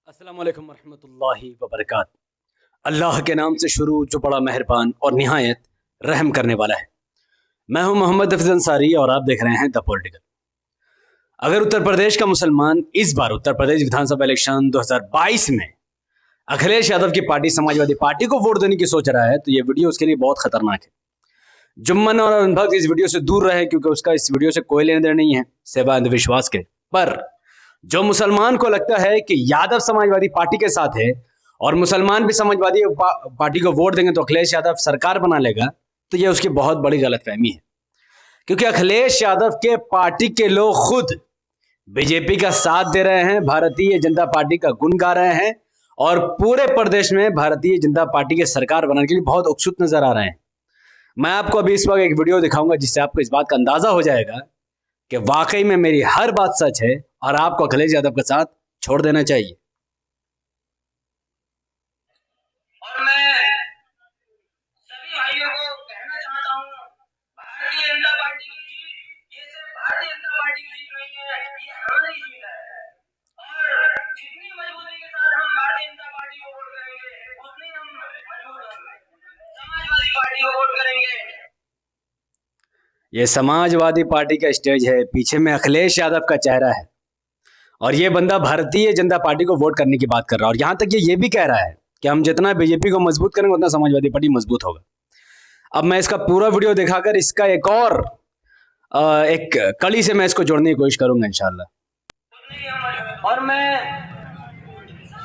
अस्सलाम वालेकुम रहमतुल्लाहि व बरकात। अल्लाह के नाम से शुरू जो बड़ा मेहरबान और निहायत रहम करने वाला है। मैं हूं मोहम्मद हफीज अंसारी और आप देख रहे हैं द पॉलिटिकल। अगर उत्तर प्रदेश का मुसलमान इस बार उत्तर प्रदेश विधानसभा इलेक्शन 2022 में अखिलेश यादव की पार्टी समाजवादी पार्टी को वोट देने की सोच रहा है तो ये वीडियो उसके लिए बहुत खतरनाक है। जुम्मन और अनुभव इस वीडियो से दूर रहे क्योंकि उसका इस वीडियो से कोई लेन देन नहीं है सेवा अंधविश्वास के। पर जो मुसलमान को लगता है कि यादव समाजवादी पार्टी के साथ है और मुसलमान भी समाजवादी पार्टी को वोट देंगे तो अखिलेश यादव सरकार बना लेगा, तो यह उसकी बहुत बड़ी गलतफहमी है। क्योंकि अखिलेश यादव के पार्टी के लोग खुद बीजेपी का साथ दे रहे हैं, भारतीय जनता पार्टी का गुण गा रहे हैं और पूरे प्रदेश में भारतीय जनता पार्टी की सरकार बनाने के लिए बहुत उत्सुक नजर आ रहे हैं। मैं आपको अभी इस वक्त एक वीडियो दिखाऊंगा जिससे आपको इस बात का अंदाजा हो जाएगा कि वाकई में मेरी हर बात सच है और आपको अखिलेश यादव के साथ छोड़ देना चाहिए। और मैं सभी भाइयों को कहना चाहता हूं, भारतीय जनता पार्टी की जीत ये सिर्फ भारतीय जनता पार्टी की जीत नहीं है, ये हमारी जीत है। और जितनी मजबूती के साथ हम भारतीय जनता पार्टी को वोट करेंगे उतनी हम मजबूत समाजवादी पार्टी को वोट करेंगे। ये समाजवादी पार्टी का स्टेज है, पीछे में अखिलेश यादव का चेहरा है और ये बंदा भारतीय जनता पार्टी को वोट करने की बात कर रहा है और यहां तक ये भी कह रहा है कि हम जितना बीजेपी को मजबूत करेंगे उतना समाजवादी पार्टी मजबूत होगा। अब मैं इसका पूरा वीडियो दिखाकर इसका एक और एक कड़ी से मैं इसको जोड़ने की कोशिश करूंगा इंशाल्लाह। और मैं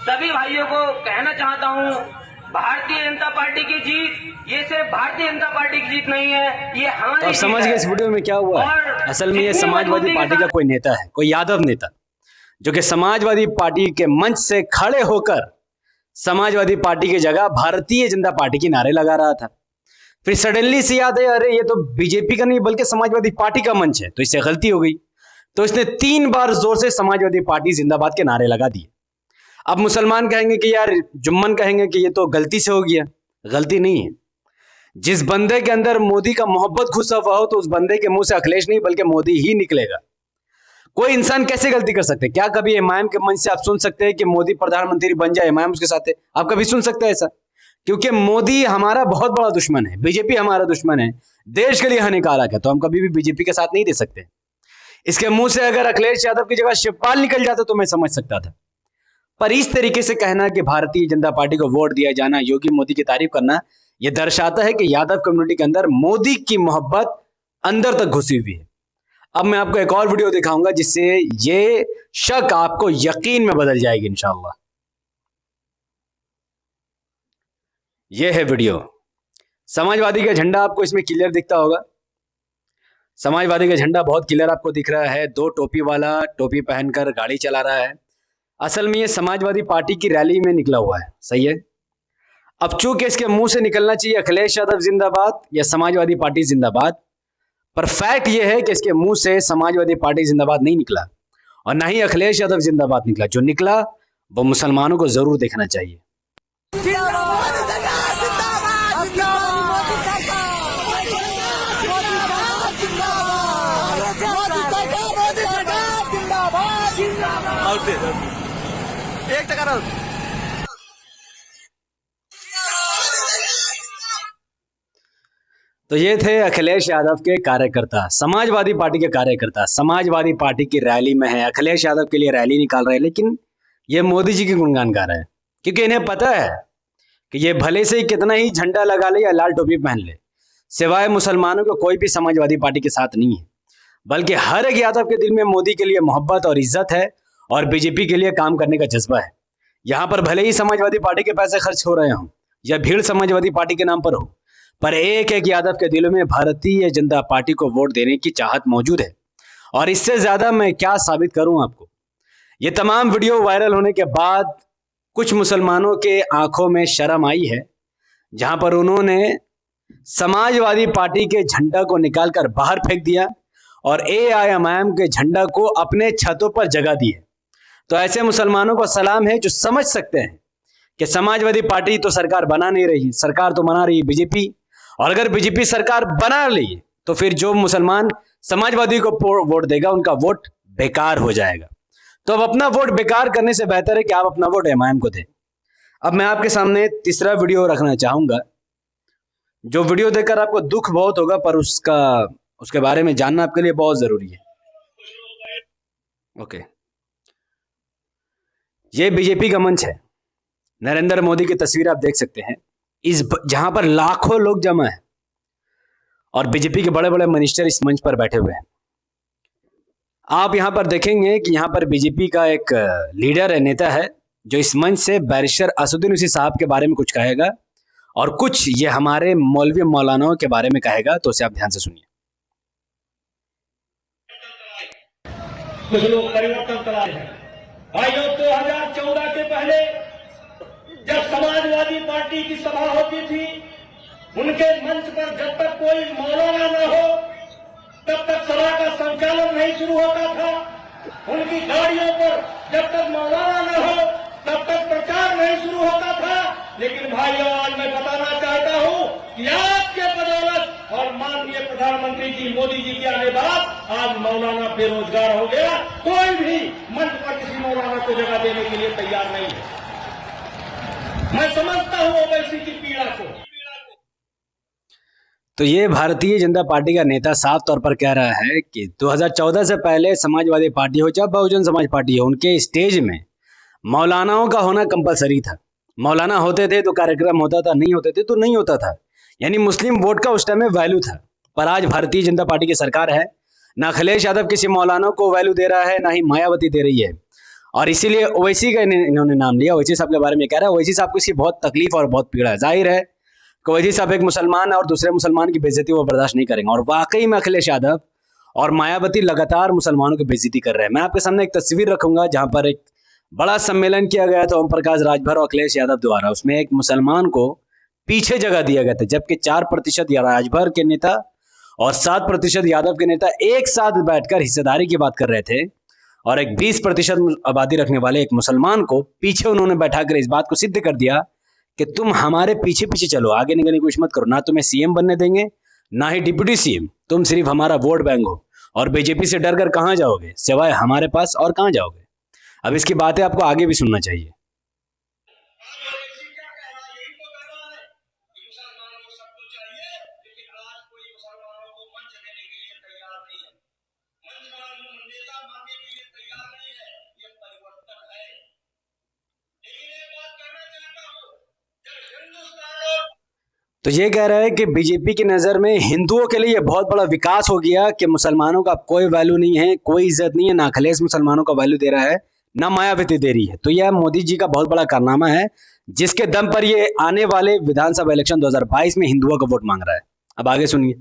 सभी भाइयों को कहना चाहता हूं, भारतीय जनता पार्टी की जीत ये सिर्फ भारतीय जनता पार्टी की जीत नहीं है, ये हमारी तो आप समझ गए इस वीडियो में क्या हुआ है। असल में ये समाजवादी पार्टी का कोई नेता है, कोई यादव नेता, जो कि समाजवादी पार्टी के मंच से खड़े होकर समाजवादी पार्टी की जगह भारतीय जनता पार्टी के नारे लगा रहा था। फिर सडनली से याद है अरे ये तो बीजेपी का नहीं बल्कि समाजवादी पार्टी का मंच है, तो इससे गलती हो गई। तो इसने 3 बार जोर से समाजवादी पार्टी जिंदाबाद के नारे लगा दिए। अब मुसलमान कहेंगे कि यार, जुम्मन कहेंगे कि ये तो गलती से हो गया। गलती नहीं है। जिस बंदे के अंदर मोदी का मोहब्बत घुसा हुआ हो तो उस बंदे के मुंह से अखिलेश नहीं बल्कि मोदी ही निकलेगा। कोई इंसान कैसे गलती कर सकते हैं? क्या कभी इमाम के मंच से आप सुन सकते हैं कि मोदी प्रधानमंत्री बन जाए, इमाम उसके साथ है? आप कभी सुन सकते हैं ऐसा? क्योंकि मोदी हमारा बहुत बड़ा दुश्मन है, बीजेपी हमारा दुश्मन है, देश के लिए हानिकारक है, तो हम कभी भी बीजेपी के साथ नहीं दे सकते। इसके मुंह से अगर अखिलेश यादव की जगह शिवपाल निकल जाता तो मैं समझ सकता था, पर इस तरीके से कहना कि भारतीय जनता पार्टी को वोट दिया जाना, योगी मोदी की तारीफ करना, यह दर्शाता है कि यादव कम्युनिटी के अंदर मोदी की मोहब्बत अंदर तक घुसी हुई है। अब मैं आपको एक और वीडियो दिखाऊंगा जिससे ये शक आपको यकीन में बदल जाएगी इंशाअल्लाह। ये है वीडियो। समाजवादी का झंडा आपको इसमें क्लियर दिखता होगा। समाजवादी का झंडा बहुत क्लियर आपको दिख रहा है। 2 टोपी वाला टोपी पहनकर गाड़ी चला रहा है। असल में ये समाजवादी पार्टी की रैली में निकला हुआ है, सही है। अब चूंकि इसके मुंह से निकलना चाहिए अखिलेश यादव जिंदाबाद या समाजवादी पार्टी जिंदाबाद, पर फैक्ट यह है कि इसके मुंह से समाजवादी पार्टी जिंदाबाद नहीं निकला और ना ही अखिलेश यादव जिंदाबाद निकला। जो निकला वो मुसलमानों को जरूर देखना चाहिए। तो ये थे अखिलेश यादव के कार्यकर्ता, समाजवादी पार्टी के कार्यकर्ता, समाजवादी पार्टी की रैली में है, अखिलेश यादव के लिए रैली निकाल रहे हैं, लेकिन ये मोदी जी की गुणगान गा रहे हैं क्योंकि इन्हें पता है कि ये भले से ही कितना ही झंडा लगा ले या लाल टोपी पहन ले, सिवाय मुसलमानों को कोई भी समाजवादी पार्टी के साथ नहीं है, बल्कि हर एक यादव के दिल में मोदी के लिए मोहब्बत और इज्जत है और बीजेपी के लिए काम करने का जज्बा है। यहाँ पर भले ही समाजवादी पार्टी के पैसे खर्च हो रहे हों या भीड़ समाजवादी पार्टी के नाम पर हो, पर एक एक यादव के दिलों में भारतीय जनता पार्टी को वोट देने की चाहत मौजूद है। और इससे ज्यादा मैं क्या साबित करूं आपको। ये तमाम वीडियो वायरल होने के बाद कुछ मुसलमानों के आंखों में शर्म आई है, जहां पर उन्होंने समाजवादी पार्टी के झंडा को निकालकर बाहर फेंक दिया और AIMIM के झंडा को अपने छतों पर जगह दी है। तो ऐसे मुसलमानों को सलाम है जो समझ सकते हैं कि समाजवादी पार्टी तो सरकार बना नहीं रही, सरकार तो बना रही है बीजेपी, और अगर बीजेपी सरकार बना ली तो फिर जो मुसलमान समाजवादी को वोट देगा उनका वोट बेकार हो जाएगा। तो अब अपना वोट बेकार करने से बेहतर है कि आप अपना वोट एमआईएम को दें। अब मैं आपके सामने तीसरा वीडियो रखना चाहूंगा, जो वीडियो देखकर आपको दुख बहुत होगा, पर उसके बारे में जानना आपके लिए बहुत जरूरी है। ओके, ये बीजेपी का मंच है। नरेंद्र मोदी की तस्वीर आप देख सकते हैं, जहां पर लाखों लोग जमा है और बीजेपी के बड़े बड़े मिनिस्टर इस मंच पर बैठे हुए हैं। आप यहां पर देखेंगे कि यहां पर बीजेपी का एक लीडर है, नेता है, जो इस मंच से बैरिस्टर असदुद्दीन ओवैसी साहब के बारे में कुछ कहेगा और कुछ ये हमारे मौलवी मौलानाओं के बारे में कहेगा, तो उसे आप ध्यान से सुनिए। कुछ लोग परिवर्तन करा रहे हैं। भाइयों, 2014 के पहले जब समाजवादी पार्टी की सभा होती थी, उनके मंच पर जब तक कोई मौलाना न हो तब तक सभा का संचालन नहीं शुरू होता था। उनकी गाड़ियों पर जब तक मौलाना न हो तब तक प्रचार नहीं शुरू होता था। लेकिन भाइयों, आज मैं बताना चाहता हूं कि आपके बदौलत और माननीय प्रधानमंत्री जी मोदी जी के आने बाद आज मौलाना बेरोजगार हो गया। कोई भी मंच पर किसी मौलाना को जगह देने के लिए तैयार नहीं है। मैं समझता हूं ओवैसी की पीड़ा को। तो ये भारतीय जनता पार्टी का नेता साफ तौर पर कह रहा है कि 2014 से पहले समाजवादी पार्टी हो चाहे बहुजन समाज पार्टी हो, उनके स्टेज में मौलानाओं का होना कंपलसरी था। मौलाना होते थे तो कार्यक्रम होता था, नहीं होते थे तो नहीं होता था। यानी मुस्लिम वोट का उस टाइम में वैल्यू था। पर आज भारतीय जनता पार्टी की सरकार है, ना अखिलेश यादव किसी मौलाना को वैल्यू दे रहा है, ना ही मायावती दे रही है। और इसीलिए ओवैसी का इन्होंने नाम लिया। ओवैसी साहब के बारे में कह रहा है, ओवैसी साहब को इसकी बहुत तकलीफ और बहुत पीड़ा है। जाहिर है कि ओवैसी साहब एक मुसलमान है और दूसरे मुसलमान की बेइज्जती वो बर्दाश्त नहीं करेंगे। और वाकई में अखिलेश यादव और मायावती लगातार मुसलमानों की बेइज्जती कर रहे हैं। मैं आपके सामने एक तस्वीर रखूंगा जहां पर एक बड़ा सम्मेलन किया गया था ओम प्रकाश राजभर और अखिलेश यादव द्वारा। उसमें एक मुसलमान को पीछे जगह दिया गया था, जबकि 4% राजभर के नेता और 7% यादव के नेता एक साथ बैठकर हिस्सेदारी की बात कर रहे थे। और एक 20% आबादी रखने वाले एक मुसलमान को पीछे उन्होंने बैठाकर इस बात को सिद्ध कर दिया कि तुम हमारे पीछे पीछे चलो, आगे निकलने की कोशिश मत करो। ना तुम्हें सीएम बनने देंगे, ना ही डिप्टी सीएम। तुम सिर्फ हमारा वोट बैंक हो और बीजेपी से डर कर कहां जाओगे, सिवाय हमारे पास और कहां जाओगे। अब इसकी बातें आपको आगे भी सुनना चाहिए। तो ये कह रहा है कि बीजेपी की नज़र में हिंदुओं के लिए बहुत बड़ा विकास हो गया कि मुसलमानों का कोई वैल्यू नहीं है, कोई इज्जत नहीं है। ना अखिलेश मुसलमानों का वैल्यू दे रहा है, ना मायावती दे रही है। तो यह मोदी जी का बहुत बड़ा कारनामा है, जिसके दम पर ये आने वाले विधानसभा इलेक्शन 2022 में हिंदुओं का वोट मांग रहा है। अब आगे सुनिए।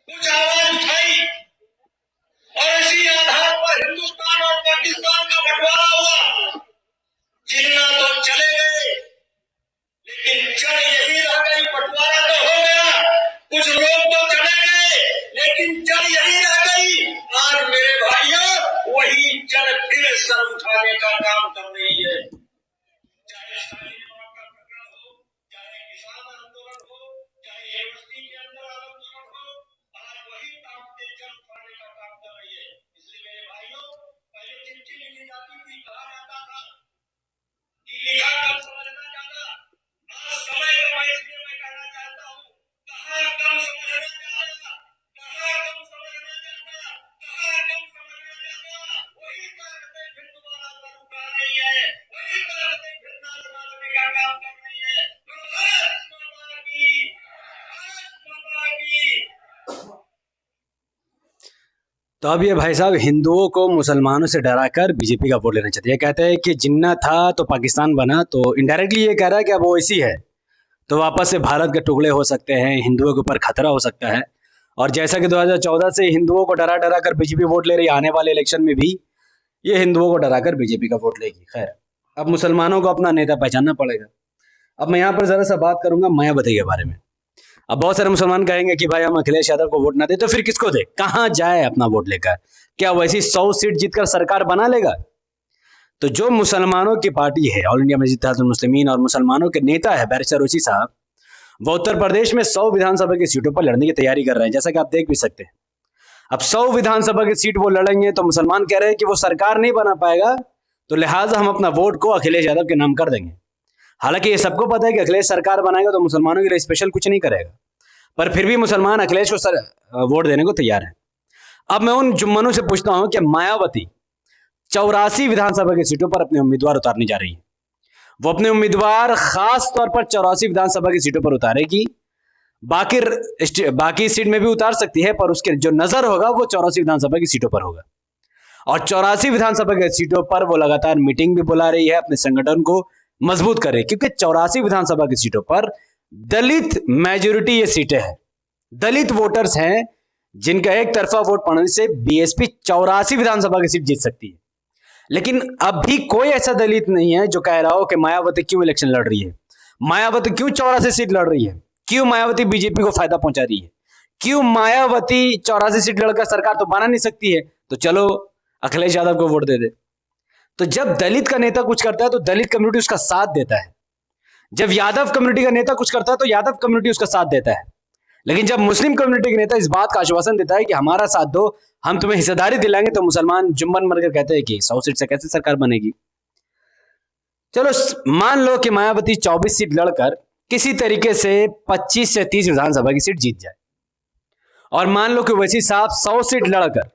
कुछ आवाज उठाई और इसी आधार पर हिंदुस्तान और पाकिस्तान का बंटवारा हुआ। जिन्ना तो चले गए, लेकिन जड़ यही रह गई। बंटवारा तो हो गया, कुछ लोग तो चले गए, लेकिन जड़ यही रह गई। आज मेरे भाइयों, वही जड़ फिर सर उठाने का काम कर रही है। चाहे शालीमार का प्रकरण हो, चाहे किसान आंदोलन हो, चाहे यूनिवर्सिटी के अंदर आंदोलन हो, आज वही ताकतें जड़ उठाने का काम कर रही है। इसलिए मेरे भाइयों, पहले चिट्ठी लिखी जाती थी, कहा जाता था कि लिखा कम समझना ज्यादा। आज समय कम है, इसलिए मैं कहना चाहता हूँ, कहा कम समझना ज्यादा, कहा कम समझना ज्यादा, कहा कम समझना ज्यादा। वही ताकतें फिर दोबारा सर उठा रही है, वही ताकतें फिर नाच नाचने का काम कर रही है। भारत माता की, भारत माता की। तो अब ये भाई साहब हिंदुओं को मुसलमानों से डराकर बीजेपी का वोट लेना चाहते हैं। ये कहते हैं कि जिन्ना था तो पाकिस्तान बना। तो इनडायरेक्टली ये कह रहा है कि अब वो ऐसी है तो वापस से भारत के टुकड़े हो सकते हैं, हिंदुओं के ऊपर खतरा हो सकता है। और जैसा कि 2014 से हिंदुओं को डरा डरा कर बीजेपी वोट ले रही है, आने वाले इलेक्शन में भी ये हिंदुओं को डरा कर बीजेपी का वोट लेगी। खैर, अब मुसलमानों को अपना नेता पहचानना पड़ेगा। अब मैं यहाँ पर जरा सा बात करूंगा मायावती के बारे में। अब बहुत सारे मुसलमान कहेंगे कि भाई हम अखिलेश यादव को वोट ना दे, तो फिर किसको दे, कहां जाए अपना वोट लेकर? क्या वैसी 100 सीट जीतकर सरकार बना लेगा? तो जो मुसलमानों की पार्टी है ऑल इंडिया मजलिस इत्तेहादुल मुस्लिमीन और मुसलमानों के नेता है बैरिस्टर ओवैसी साहब, वो उत्तर प्रदेश में 100 विधानसभा की सीटों पर लड़ने की तैयारी कर रहे हैं, जैसा कि आप देख भी सकते हैं। अब 100 विधानसभा की सीट वो लड़ेंगे तो मुसलमान कह रहे हैं कि वो सरकार नहीं बना पाएगा, तो लिहाजा हम अपना वोट को अखिलेश यादव के नाम कर देंगे। हालांकि ये सबको पता है कि अखिलेश सरकार बनाएगा तो मुसलमानों के लिए स्पेशल कुछ नहीं करेगा, पर फिर भी मुसलमान अखिलेश को वोट देने को तैयार है। अब मैं उन जुम्मनों से पूछता हूं कि मायावती 84 विधानसभा की सीटों पर अपने उम्मीदवार उतारने जा रही है। वो अपने उम्मीदवार खास तौर पर 84 विधानसभा की सीटों पर उतारेगी, बाकी सीट में भी उतार सकती है, पर उसके जो नजर होगा वो 84 विधानसभा की सीटों पर होगा। और 84 विधानसभा की सीटों पर वो लगातार मीटिंग भी बुला रही है अपने संगठन को मजबूत करे, क्योंकि 84 विधानसभा की सीटों पर दलित मेजोरिटी ये सीटें हैं, दलित वोटर्स हैं जिनका एक तरफा वोट पड़ने से बीएसपी 84 विधानसभा की सीट जीत सकती है। लेकिन अभी कोई ऐसा दलित नहीं है जो कह रहा हो कि मायावती क्यों इलेक्शन लड़ रही है, मायावती क्यों 84 सीट लड़ रही है, क्यों मायावती बीजेपी को फायदा पहुंचा रही है, क्यों मायावती 84 सीट लड़कर सरकार तो बना नहीं सकती है, तो चलो अखिलेश यादव को वोट दे दे। तो जब दलित का नेता कुछ करता है तो दलित कम्युनिटी उसका साथ देता है, जब यादव कम्युनिटी का नेता कुछ करता है तो यादव कम्युनिटी उसका साथ देता है। लेकिन जब मुस्लिम कम्युनिटी का नेता इस बात का आश्वासन देता है कि हमारा साथ दो, हम तुम्हें हिस्सेदारी दिलाएंगे, तो मुसलमान जुम्मन बनकर कहते हैं कि 100 सीट से कैसे सरकार बनेगी। चलो मान लो कि मायावती 24 सीट लड़कर किसी तरीके से 25 से 30 विधानसभा की सीट जीत जाए, और मान लो कि ओवैसी साहब 100 सीट लड़कर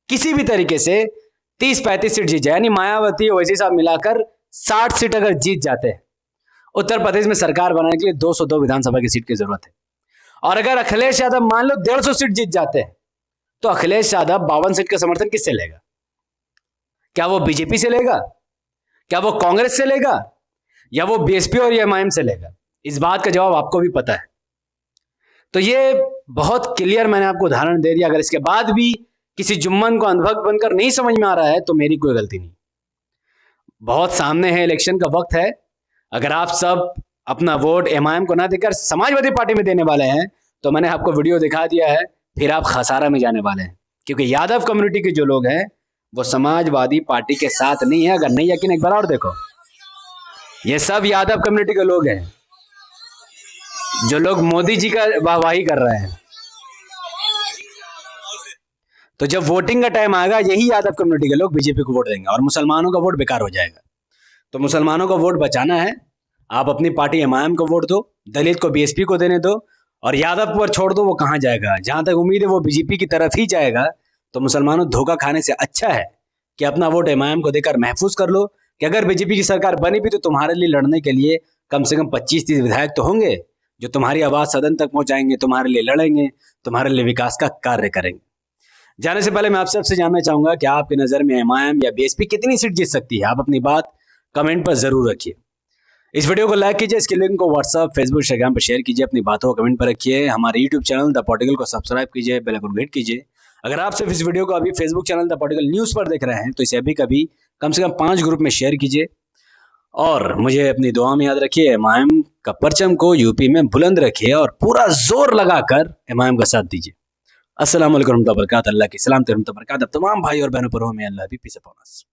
किसी भी तरीके से 30-35 सीट जीत जाए, यानी मायावती ओवैसी साहब मिलाकर 60 सीट अगर जीत जाते हैं, उत्तर प्रदेश में सरकार बनाने के लिए 202 विधानसभा की सीट की जरूरत है। और अगर अखिलेश यादव मान लो 150 सीट जीत जाते हैं, तो अखिलेश यादव 52 सीट का समर्थन किससे लेगा? क्या वो बीजेपी से लेगा, क्या वो कांग्रेस से लेगा, या वो बीएसपी और एमआईएम से लेगा? इस बात का जवाब आपको भी पता है। तो ये बहुत क्लियर मैंने आपको उदाहरण दे दिया। अगर इसके बाद भी किसी जुम्मन को अंधभक्त बनकर नहीं समझ में आ रहा है तो मेरी कोई गलती नहीं। बहुत सामने है, इलेक्शन का वक्त है। अगर आप सब अपना वोट एमआईएम को ना देकर समाजवादी पार्टी में देने वाले हैं तो मैंने आपको वीडियो दिखा दिया है, फिर आप खसारा में जाने वाले हैं, क्योंकि यादव कम्युनिटी के जो लोग हैं वो समाजवादी पार्टी के साथ नहीं है। अगर नहीं यकीन एक बार और देखो, ये सब यादव कम्युनिटी के लोग हैं जो लोग मोदी जी का वाहवाही कर रहे हैं। तो जब वोटिंग का टाइम आएगा यही यादव कम्युनिटी के लोग बीजेपी को वोट देंगे और मुसलमानों का वोट बेकार हो जाएगा। तो मुसलमानों का वोट बचाना है, आप अपनी पार्टी एमआईएम को वोट दो, दलित को बीएसपी को देने दो, और यादव पर छोड़ दो, वो कहाँ जाएगा? जहां तक उम्मीद है वो बीजेपी की तरफ ही जाएगा। तो मुसलमानों, धोखा खाने से अच्छा है कि अपना वोट एमआईएम को देकर महफूज कर लो कि अगर बीजेपी की सरकार बनी भी तो तुम्हारे लिए लड़ने के लिए कम से कम 25-30 विधायक तो होंगे जो तुम्हारी आवाज सदन तक पहुंचाएंगे, तुम्हारे लिए लड़ेंगे, तुम्हारे लिए विकास का कार्य करेंगे। जाने से पहले मैं आप सबसे जानना चाहूंगा कि आपकी नजर में एमआईएम या बीएसपी कितनी सीट जीत सकती है? आप अपनी बात कमेंट पर जरूर रखिए। इस वीडियो को लाइक कीजिए, इसके लिंक को व्हाट्सएप, फेसबुक, इंस्टाग्राम पर शेयर कीजिए, अपनी बातों को कमेंट पर रखिए। हमारे यूट्यूब चैनल द पॉलिटिकल को सब्सक्राइब कीजिए, बेल आइकन हिट कीजिए। अगर आप सिर्फ इस वीडियो को अभी Facebook channel the political news पर देख रहे हैं तो इसे अभी कभी कम से कम 5 ग्रुप में शेयर कीजिए, और मुझे अपनी दुआ में याद रखिए। एमआईएम का परचम को यूपी में बुलंद रखिए और पूरा जोर लगाकर एमआईएम का साथ दीजिए। अस्सलाम वालेकुम रहमतुल्लाहि व बरकातहू। अल्लाह की सलामत रहमत व बरकात तमाम भाई और बहनों पर हो। मैं अल्लाह भी पीस अपॉन अस।